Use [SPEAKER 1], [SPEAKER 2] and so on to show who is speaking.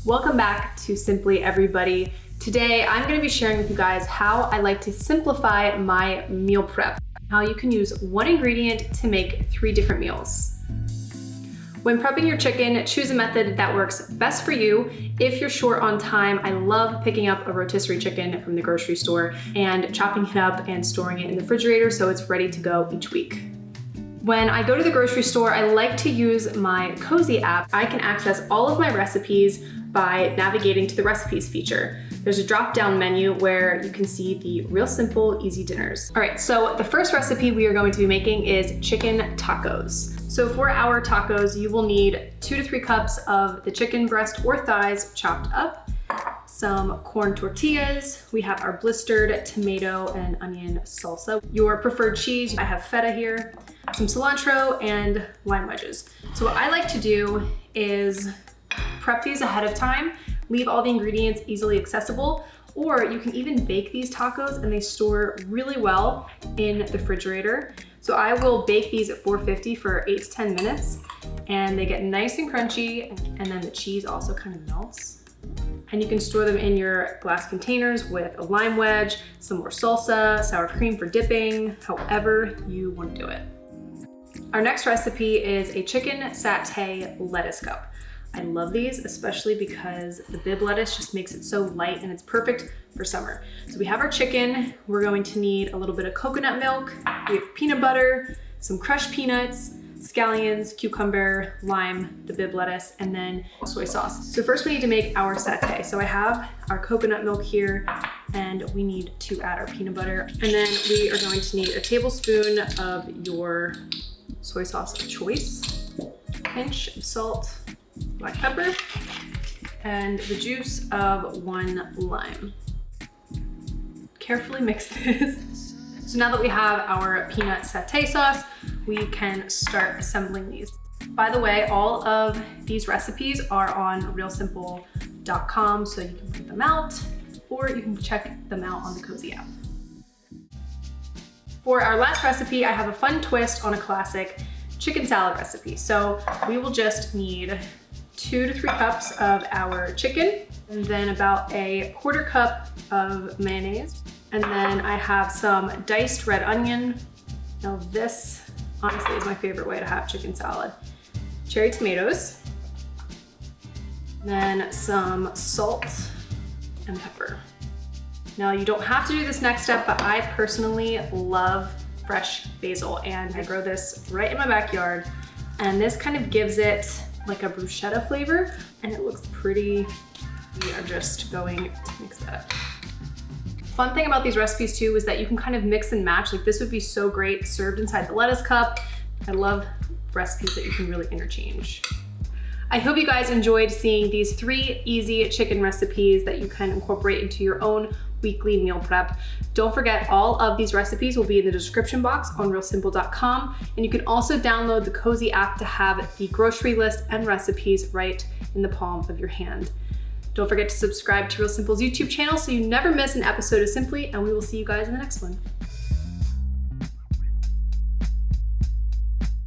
[SPEAKER 1] Welcome back to Simply Everybody. Today, I'm gonna be sharing with you guys how I like to simplify my meal prep, how you can use one ingredient to make 3 different meals. When prepping your chicken, choose a method that works best for you. If you're short on time, I love picking up a rotisserie chicken from the grocery store and chopping it up and storing it in the refrigerator so it's ready to go each week. When I go to the grocery store, I like to use my Cozi app. I can access all of my recipes by navigating to the recipes feature. There's a drop-down menu where you can see the real simple, easy dinners. All right, so the first recipe we are going to be making is chicken tacos. So for our tacos, you will need 2 to 3 cups of the chicken breast or thighs chopped up, some corn tortillas, we have our blistered tomato and onion salsa, your preferred cheese, I have feta here, some cilantro, and lime wedges. So what I like to do is prep these ahead of time, leave all the ingredients easily accessible, or you can even bake these tacos and they store really well in the refrigerator. So I will bake these at 450 for 8 to 10 minutes and they get nice and crunchy, and then the cheese also kind of melts. And you can store them in your glass containers with a lime wedge, some more salsa, sour cream for dipping, however you want to do it. Our next recipe is a chicken satay lettuce cup. I love these, especially because the bib lettuce just makes it so light and it's perfect for summer. So we have our chicken. We're going to need a little bit of coconut milk. We have peanut butter, some crushed peanuts, scallions, cucumber, lime, the bib lettuce, and then soy sauce. So first we need to make our satay. So I have our coconut milk here and we need to add our peanut butter. And then we are going to need a tablespoon of your soy sauce of choice, a pinch of salt, black pepper, and the juice of 1 lime. Carefully mix this. So now that we have our peanut satay sauce, we can start assembling these. By the way, all of these recipes are on realsimple.com, so you can print them out, or you can check them out on the Cozi app. For our last recipe, I have a fun twist on a classic chicken salad recipe. So we will just need 2 to 3 cups of our chicken, and then about a 1/4 cup of mayonnaise. And then I have some diced red onion. Now this, honestly, is my favorite way to have chicken salad. Cherry tomatoes, then some salt and pepper. Now you don't have to do this next step, but I personally love fresh basil, and I grow this right in my backyard. And this kind of gives it like a bruschetta flavor, and it looks pretty. We are just going to mix that up. Fun thing about these recipes too is that you can kind of mix and match. Like this would be so great served inside the lettuce cup. I love recipes that you can really interchange. I hope you guys enjoyed seeing these 3 easy chicken recipes that you can incorporate into your own weekly meal prep. Don't forget, all of these recipes will be in the description box on realsimple.com, and you can also download the Cozi app to have the grocery list and recipes right in the palm of your hand. Don't forget to subscribe to Real Simple's YouTube channel so you never miss an episode of Simply, and we will see you guys in the next one.